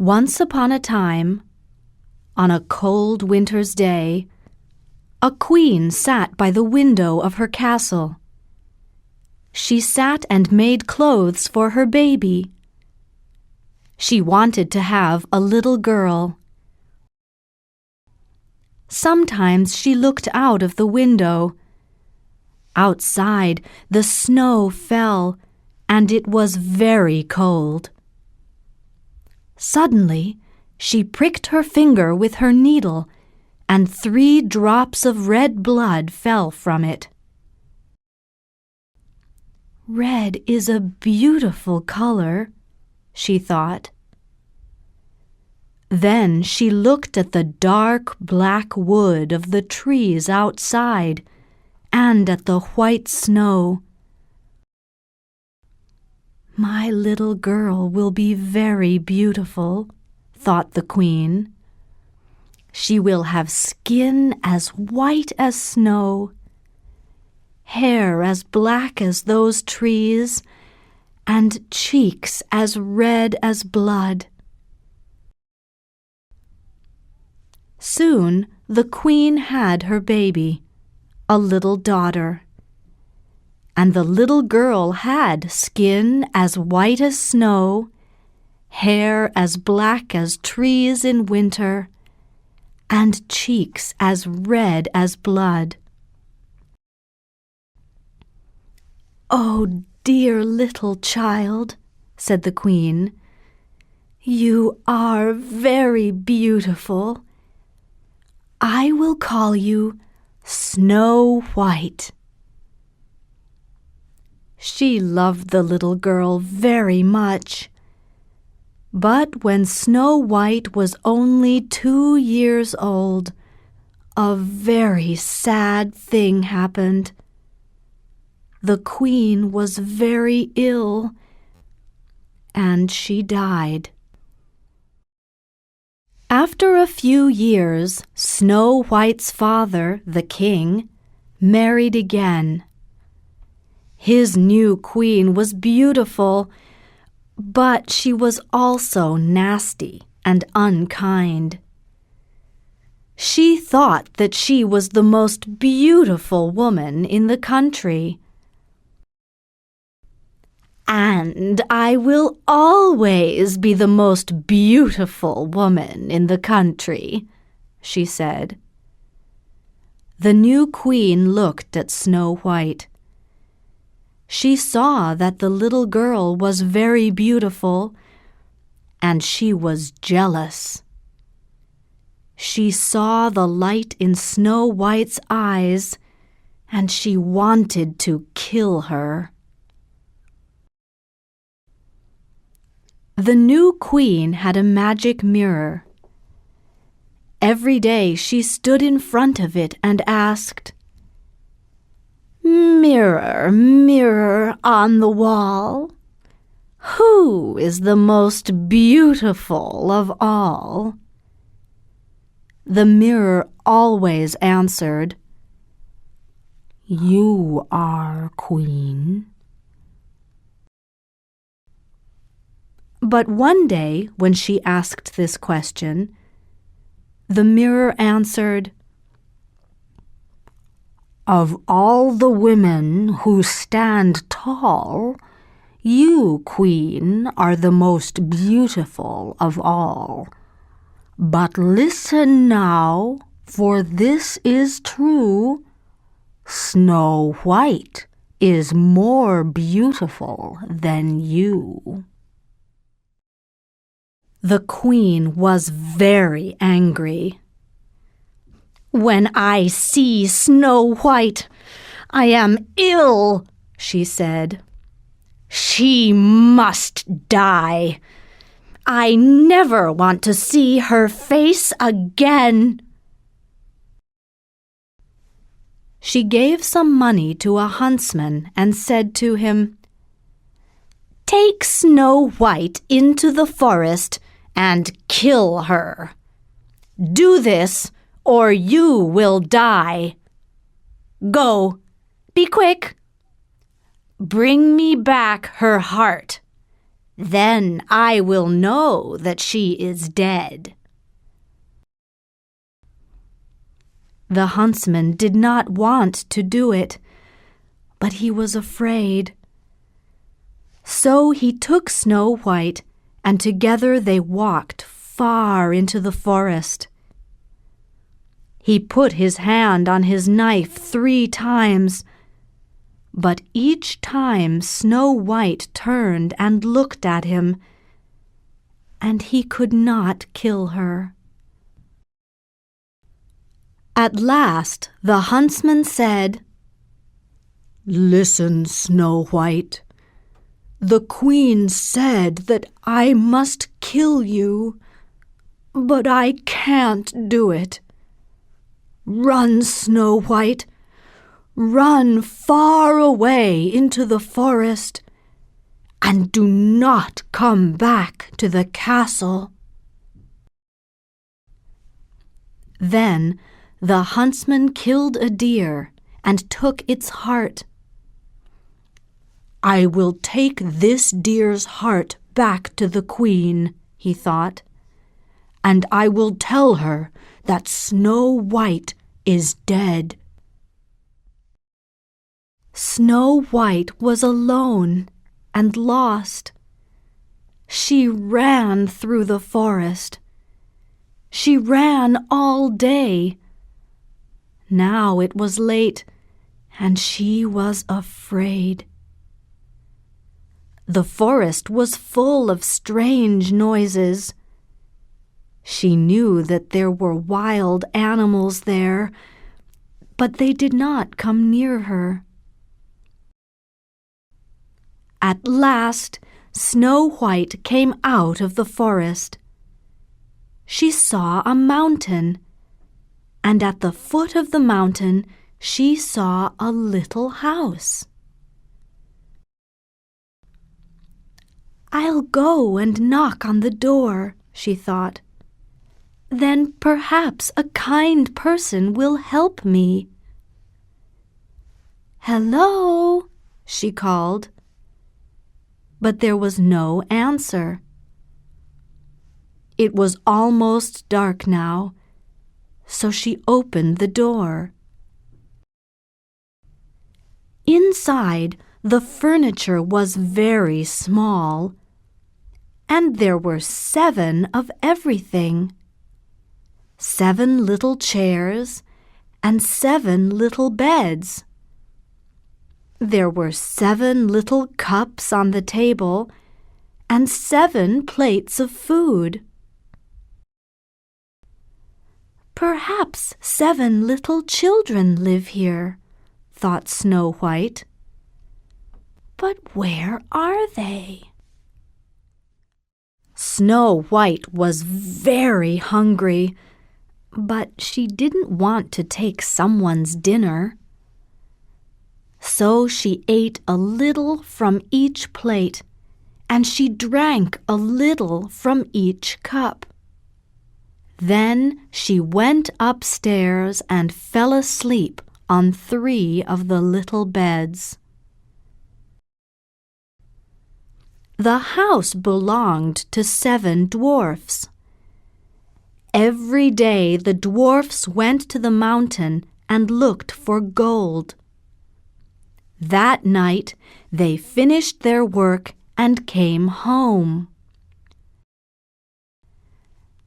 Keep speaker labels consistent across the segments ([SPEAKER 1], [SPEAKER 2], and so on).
[SPEAKER 1] Once upon a time, on a cold winter's day, a queen sat by the window of her castle. She sat and made clothes for her baby. She wanted to have a little girl. Sometimes she looked out of the window. Outside, the snow fell, and it was very cold. Suddenly, she pricked her finger with her needle, and 3 drops of red blood fell from it. "Red is a beautiful color," she thought. Then she looked at the dark black wood of the trees outside and at the white snow. "My little girl will be very beautiful," thought the queen. "She will have skin as white as snow, hair as black as those trees, and cheeks as red as blood." Soon the queen had her baby, a little daughter. And the little girl had skin as white as snow, hair as black as trees in winter, and cheeks as red as blood. "Oh, dear little child," said the queen, "you are very beautiful. I will call you Snow White." She loved the little girl very much. But when Snow White was only 2 years old, a very sad thing happened. The queen was very ill, and she died. After a few years, Snow White's father, the king, married again. His new queen was beautiful, but she was also nasty and unkind. She thought that she was the most beautiful woman in the country. "And I will always be the most beautiful woman in the country," she said. The new queen looked at Snow White. She saw that the little girl was very beautiful, and she was jealous. She saw the light in Snow White's eyes, and she wanted to kill her. The new queen had a magic mirror. Every day she stood in front of it and asked, "Mirror, mirror on the wall, who is the most beautiful of all?" The mirror always answered, "You are, Queen." But one day, when she asked this question, the mirror answered, "Of all the women who stand tall, you, Queen, are the most beautiful of all. But listen now, for this is true. Snow White is more beautiful than you." The queen was very angry. "When I see Snow White, I am ill," she said. "She must die. I never want to see her face again." She gave some money to a huntsman and said to him, "Take Snow White into the forest and kill her. Do this, or you will die. Go, be quick. Bring me back her heart, Then I will know that she is dead." The huntsman did not want to do it, but he was afraid. So he took Snow White, and together they walked far into the forest. He put his hand on his knife 3 times, but each time Snow White turned and looked at him, and he could not kill her. At last the huntsman said, "Listen, Snow White. The queen said that I must kill you, but I can't do it. Run, Snow White, run far away into the forest, and do not come back to the castle." Then the huntsman killed a deer and took its heart. "I will take this deer's heart back to the queen," he thought, "and I will tell her that Snow White is dead." Snow White was alone and lost. She ran through the forest. She ran all day. Now it was late, and she was afraid. The forest was full of strange noises. She knew that there were wild animals there, but they did not come near her. At last, Snow White came out of the forest. She saw a mountain, and at the foot of the mountain she saw a little house. "I'll go and knock on the door," she thought. "Then perhaps a kind person will help me." "Hello," she called. But there was no answer. It was almost dark now, so she opened the door. Inside, the furniture was very small, and there were 7 of everything. 7 little chairs and 7 little beds. There were 7 little cups on the table and 7 plates of food. "Perhaps 7 little children live here," thought Snow White. "But where are they?" Snow White was very hungry, but she didn't want to take someone's dinner. So she ate a little from each plate, and she drank a little from each cup. Then she went upstairs and fell asleep on 3 of the little beds. The house belonged to 7 dwarfs. Every day the dwarfs went to the mountain and looked for gold. That night they finished their work and came home.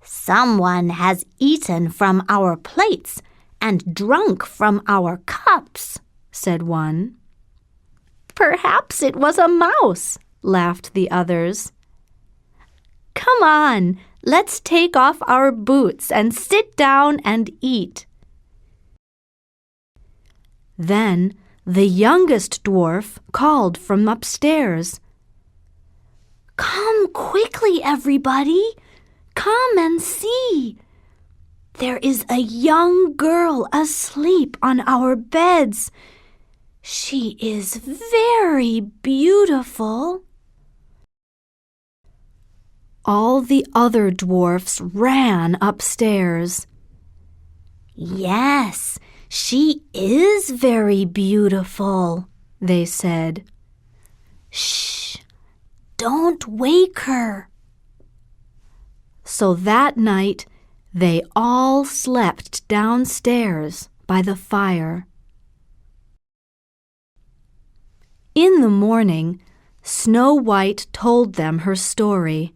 [SPEAKER 2] "Someone has eaten from our plates and drunk from our cups," said one.
[SPEAKER 1] "Perhaps it was a mouse," laughed the others. "Come on, let's take off our boots and sit down and eat." Then the youngest dwarf called from upstairs. "Come quickly, everybody! Come and see! There is a young girl asleep on our beds. She is very beautiful." All the other dwarfs ran upstairs.
[SPEAKER 2] "Yes, she is very beautiful,"
[SPEAKER 1] they said.
[SPEAKER 2] "Shh! Don't wake her."
[SPEAKER 1] So that night they all slept downstairs by the fire. In the morning, Snow White told them her story.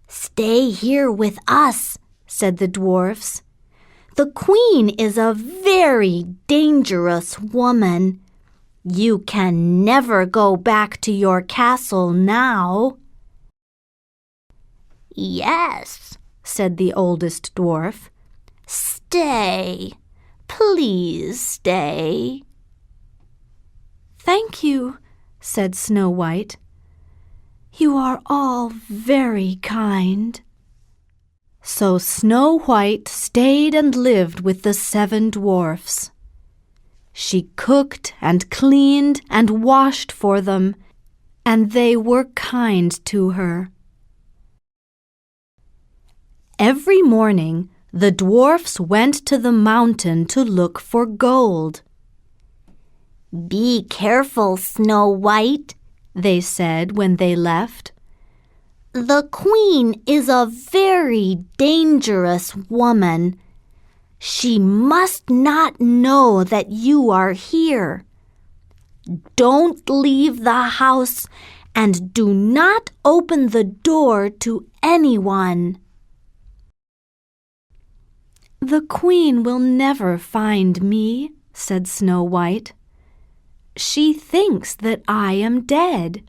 [SPEAKER 2] "Stay here with us," said the dwarfs. "The queen is a very dangerous woman. You can never go back to your castle now." "Yes," said the oldest dwarf. "Stay. Please stay."
[SPEAKER 1] "Thank you," said Snow White. "You are all very kind." So Snow White stayed and lived with the 7 dwarfs. She cooked and cleaned and washed for them, and they were kind to her. Every morning, the dwarfs went to the mountain to look for gold.
[SPEAKER 2] "Be careful, Snow White,"
[SPEAKER 1] they said when they left.
[SPEAKER 2] "The queen is a very dangerous woman. She must not know that you are here. Don't leave the house and do not open the door to anyone."
[SPEAKER 1] "The queen will never find me," said Snow White. "She thinks that I am dead."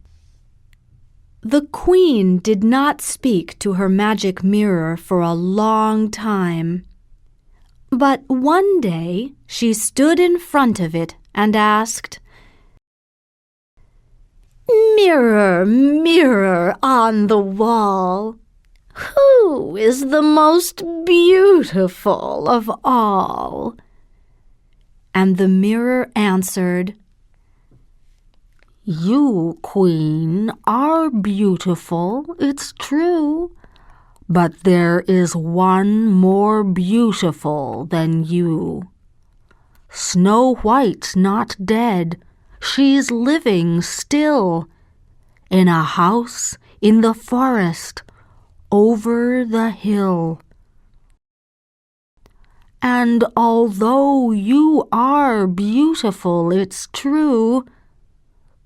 [SPEAKER 1] The queen did not speak to her magic mirror for a long time. But one day she stood in front of it and asked, "Mirror, mirror on the wall, who is the most beautiful of all?" And the mirror answered, "You, queen, are beautiful, it's true. But there is one more beautiful than you. Snow White's not dead. She's living still, in a house in the forest, over the hill. And although you are beautiful, it's true,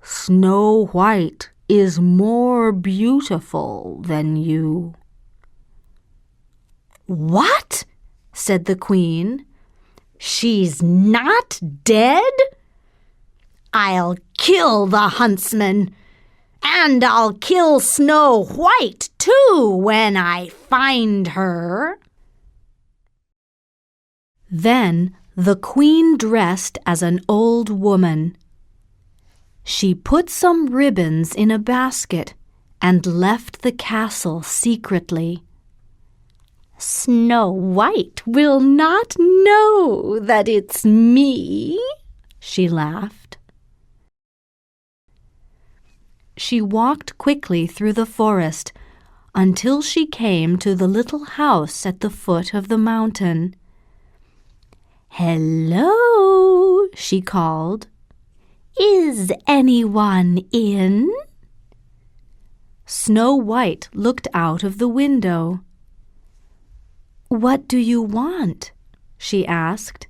[SPEAKER 1] Snow White is more beautiful than you." "What?" said the queen. "She's not dead? I'll kill the huntsman, and I'll kill Snow White too when I find her." Then the queen dressed as an old woman. She put some ribbons in a basket and left the castle secretly. "Snow White will not know that it's me," she laughed. She walked quickly through the forest until she came to the little house at the foot of the mountain. "Hello," she called. "Is anyone in?" Snow White looked out of the window. "What do you want?" she asked.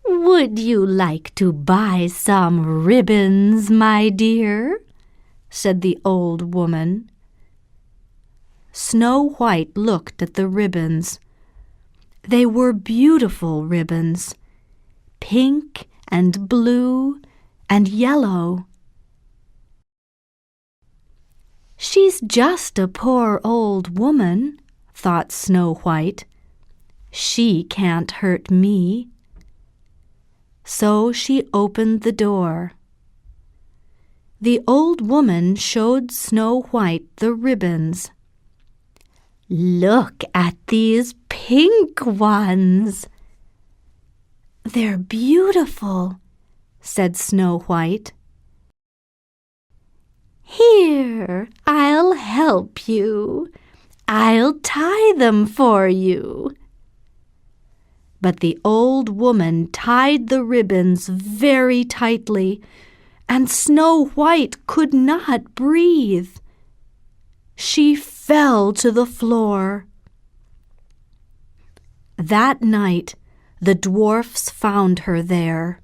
[SPEAKER 1] "Would you like to buy some ribbons, my dear?" said the old woman. Snow White looked at the ribbons. They were beautiful ribbons, pink and blue and yellow. "She's just a poor old woman," thought Snow White. "She can't hurt me." So she opened the door. The old woman showed Snow White the ribbons. "Look at these pink ones." "They're beautiful," said Snow White. "Here, I'll help you. I'll tie them for you." But the old woman tied the ribbons very tightly, and Snow White could not breathe. She fell to the floor. That night, the dwarfs found her there.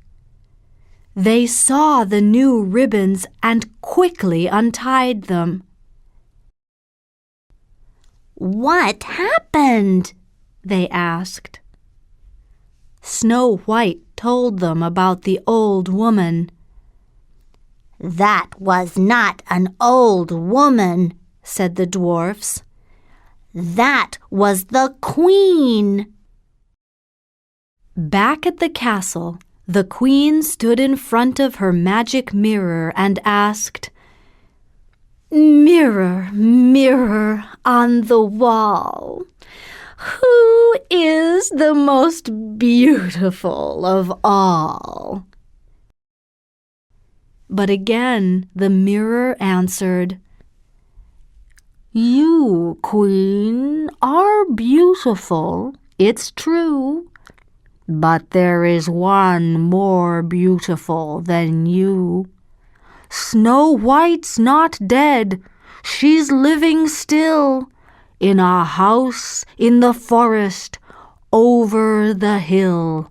[SPEAKER 1] They saw the new ribbons and quickly untied them.
[SPEAKER 2] "What happened?"
[SPEAKER 1] they asked. Snow White told them about the old woman.
[SPEAKER 2] "That was not an old woman," said the dwarfs. "That was the queen."
[SPEAKER 1] Back at the castle, the queen stood in front of her magic mirror and asked, "Mirror, mirror on the wall, who is the most beautiful of all?" But again the mirror answered, "You, queen, are beautiful, it's true. But there is one more beautiful than you. Snow White's not dead. She's living still in a house in the forest over the hill.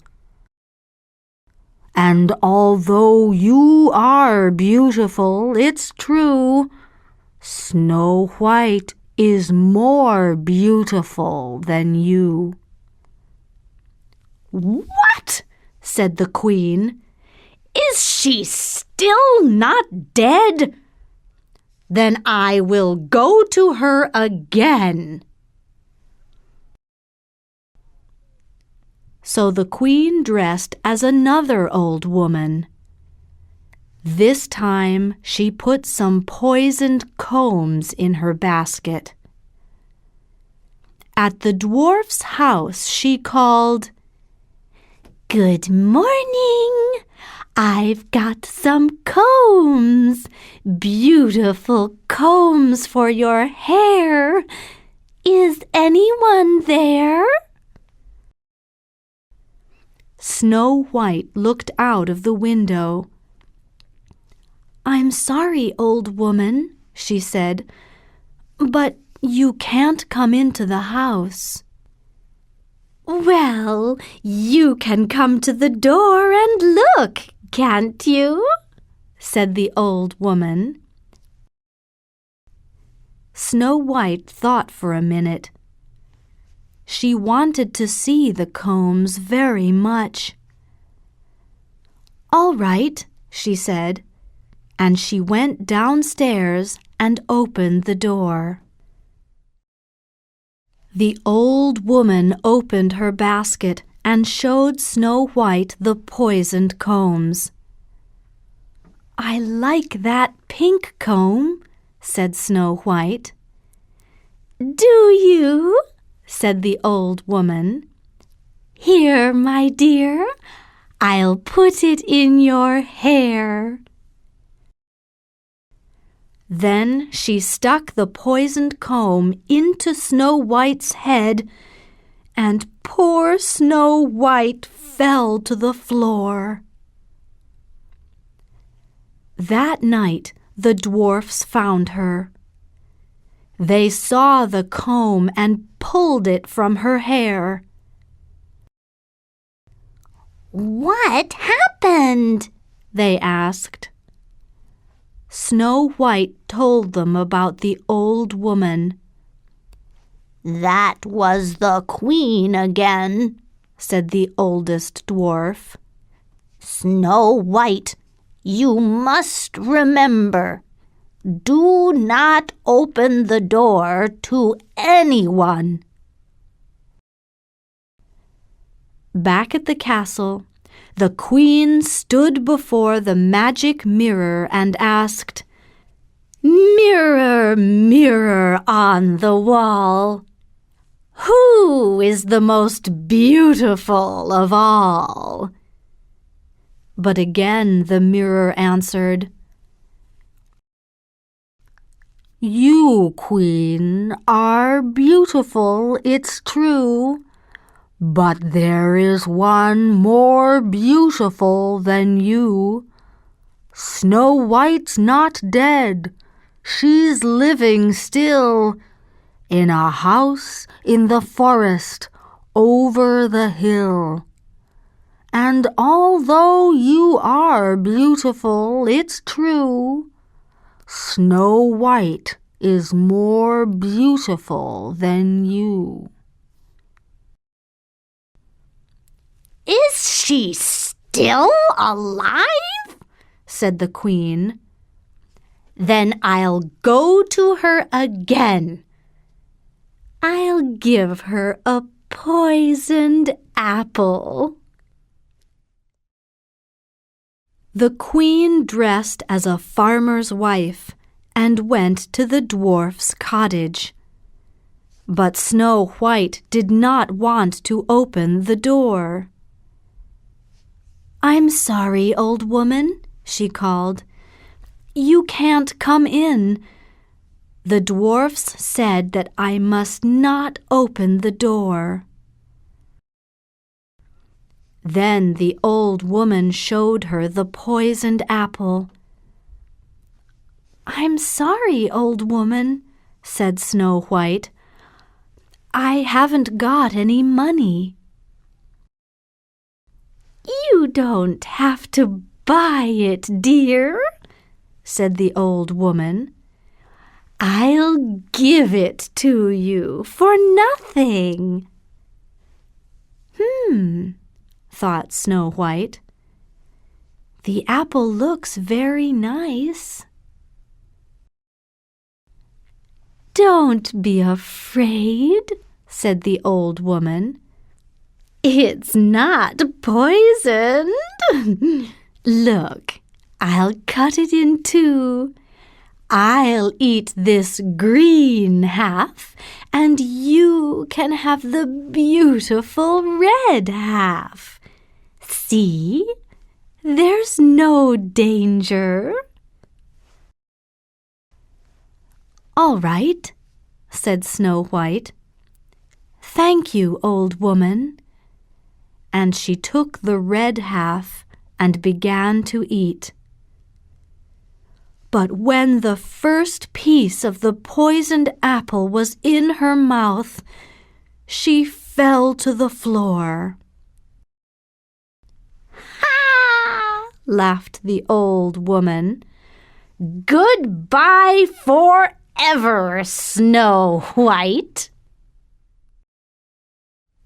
[SPEAKER 1] And although you are beautiful, it's true, Snow White is more beautiful than you." "What?" said the queen. "Is she still not dead? Then I will go to her again." So the queen dressed as another old woman. This time she put some poisoned combs in her basket. At the dwarf's house she called, "Good morning. I've got some combs, beautiful combs for your hair. Is anyone there?" Snow White looked out of the window. "I'm sorry, old woman," she said, "but you can't come into the house." "Well, you can come to the door and look, can't you?" said the old woman. Snow White thought for a minute. She wanted to see the combs very much. "All right," she said, and she went downstairs and opened the door. The old woman opened her basket and showed Snow White the poisoned combs. "I like that pink comb," said Snow White. "Do you?" said the old woman. "Here, my dear, I'll put it in your hair." Then she stuck the poisoned comb into Snow White's head, and poor Snow White fell to the floor. That night the dwarfs found her. They saw the comb and pulled it from her hair.
[SPEAKER 2] "What happened?"
[SPEAKER 1] they asked. Snow White told them about the old woman.
[SPEAKER 2] "That was the queen again,"
[SPEAKER 1] said the oldest dwarf.
[SPEAKER 2] "Snow White, you must remember, do not open the door to anyone."
[SPEAKER 1] Back at the castle, the queen stood before the magic mirror and asked, "Mirror, mirror on the wall, who is the most beautiful of all?" But again the mirror answered, "You, queen, are beautiful, it's true, but there is one more beautiful than you. Snow White's not dead. She's living still in a house in the forest over the hill. And although you are beautiful, it's true, Snow White is more beautiful than you."
[SPEAKER 2] "Is she still alive?" said the Queen. "Then I'll go to her again. I'll give her a poisoned apple."
[SPEAKER 1] The Queen dressed as a farmer's wife and went to the dwarf's cottage. But Snow White did not want to open the door. "I'm sorry, old woman," she called. "You can't come in. The dwarfs said that I must not open the door." Then the old woman showed her the poisoned apple. "I'm sorry, old woman," said Snow White. "I haven't got any money."
[SPEAKER 2] "You don't have to buy it, dear," said the old woman. "I'll give it to you for nothing."
[SPEAKER 1] Thought Snow White. "The apple looks very nice."
[SPEAKER 2] "Don't be afraid," said the old woman. "It's not poisoned. Look, I'll cut it in two. I'll eat this green half, and you can have the beautiful red half. See, there's no danger."
[SPEAKER 1] "All right," said Snow White. "Thank you, old woman." And she took the red half and began to eat. But when the first piece of the poisoned apple was in her mouth, she fell to the floor.
[SPEAKER 2] "Ha!"
[SPEAKER 1] laughed the old woman.
[SPEAKER 2] "Goodbye forever, Snow White."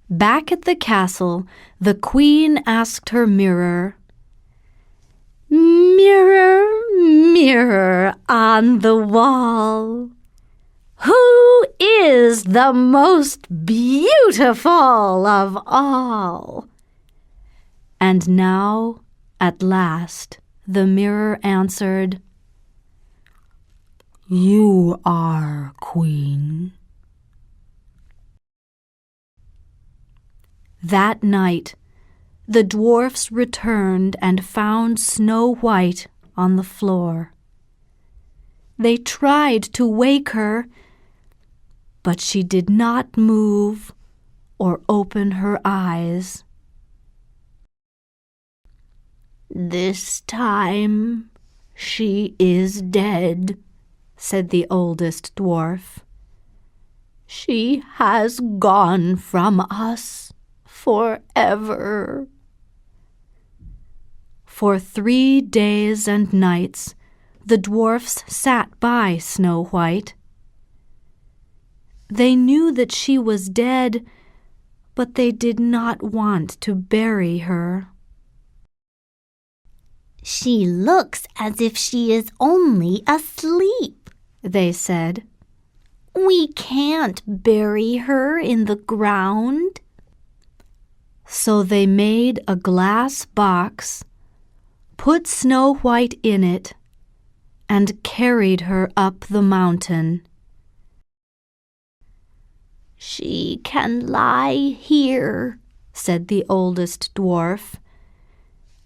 [SPEAKER 1] Back at the castle, the Queen asked her mirror,
[SPEAKER 2] "Mirror, mirror on the wall, who is the most beautiful of all?"
[SPEAKER 1] And now, at last, the mirror answered, "You are, Queen." That night, the dwarfs returned and found Snow White on the floor. They tried to wake her, but she did not move or open her eyes.
[SPEAKER 2] "This time she is dead," said the oldest dwarf. "She has gone from us forever."
[SPEAKER 1] For 3 days and nights, the dwarfs sat by Snow White. They knew that she was dead, but they did not want to bury her.
[SPEAKER 2] "She looks as if she is only asleep," they said. "We can't bury her in the ground."
[SPEAKER 1] So they made a glass box, put Snow White in it, and carried her up the mountain.
[SPEAKER 2] "She can lie here," said the oldest dwarf.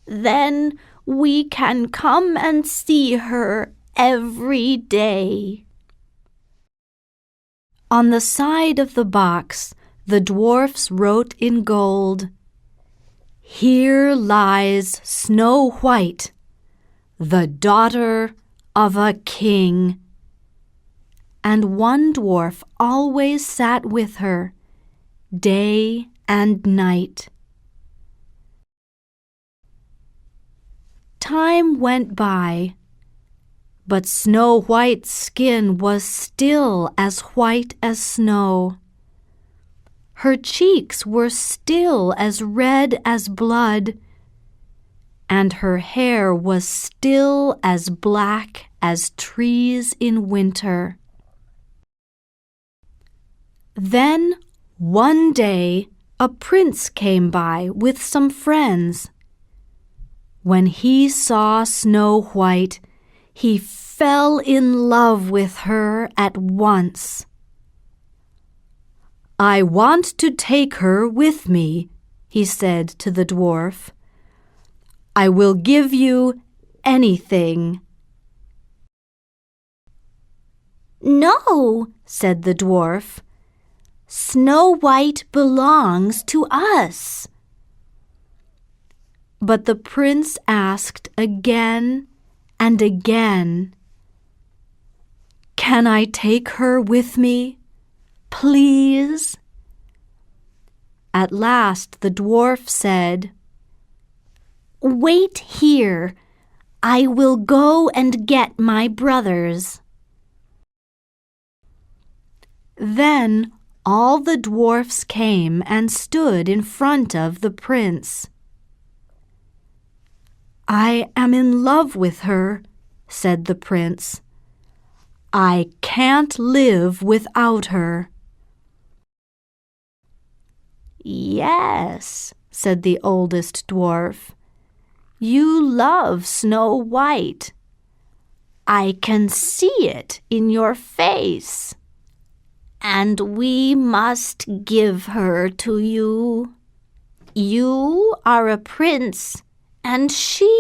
[SPEAKER 2] "Then we can come and see her every day."
[SPEAKER 1] On the side of the box, the dwarfs wrote in gold, "Here lies Snow White, the daughter of a king. And one dwarf always sat with her, day and night. Time went by, but Snow White's skin was still as white as snow. Her cheeks were still as red as blood, and her hair was still as black as trees in winter. Then, one day, a prince came by with some friends. When he saw Snow White, he fell in love with her at once. "I want to take her with me," he said to the dwarf. "I will give you anything."
[SPEAKER 2] "No," said the dwarf. "Snow White belongs to us."
[SPEAKER 1] But the prince asked again and again, "Can I take her with me, please?" At last the dwarf said,
[SPEAKER 2] "Wait here. I will go and get my brothers."
[SPEAKER 1] Then all the dwarfs came and stood in front of the prince. "I am in love with her," said the prince. "I can't live without her."
[SPEAKER 2] "Yes," said the oldest dwarf. "You love Snow White. I can see it in your face. And we must give her to you. You are a prince, and she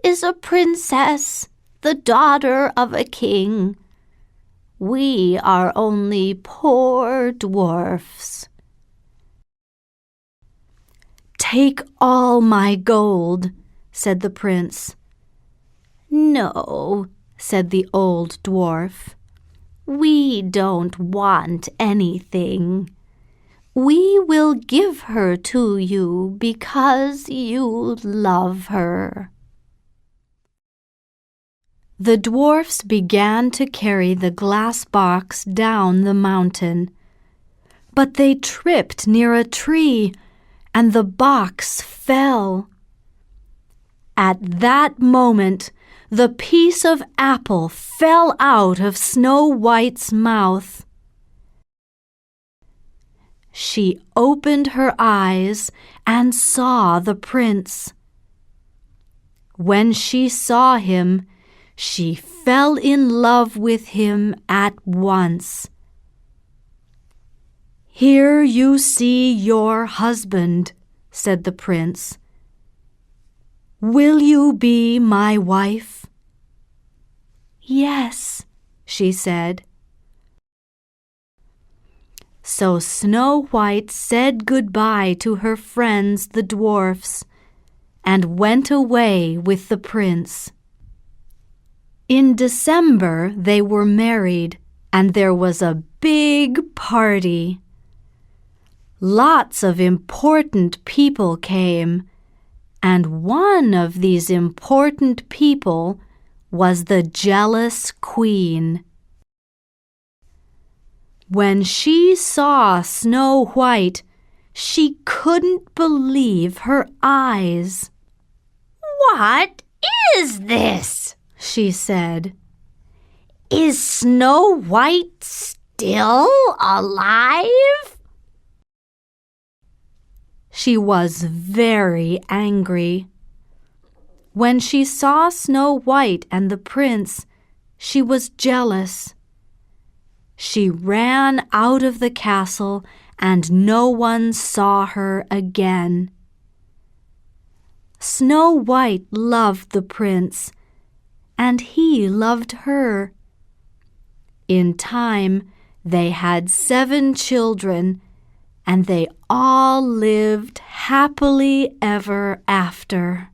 [SPEAKER 2] is a princess, the daughter of a king. We are only poor dwarfs."
[SPEAKER 1] "Take all my gold," said the prince.
[SPEAKER 2] "No," said the old dwarf. "We don't want anything. We will give her to you because you love her."
[SPEAKER 1] The dwarfs began to carry the glass box down the mountain, but they tripped near a tree, and the box fell. At that moment, the piece of apple fell out of Snow White's mouth. She opened her eyes and saw the prince. When she saw him, she fell in love with him at once. "Here you see your husband," said the prince. "Will you be my wife?"
[SPEAKER 2] "Yes," she said.
[SPEAKER 1] So Snow White said goodbye to her friends the dwarfs and went away with the prince. In December they were married, and there was a big party. Lots of important people came, and one of these important people was the jealous queen. When she saw Snow White, she couldn't believe her eyes.
[SPEAKER 2] "What is this?" she said. "Is Snow White still alive?"
[SPEAKER 1] She was very angry. When she saw Snow White and the prince, she was jealous. She ran out of the castle, and no one saw her again. Snow White loved the prince, and he loved her. In time, they had 7 children, and they all lived happily ever after.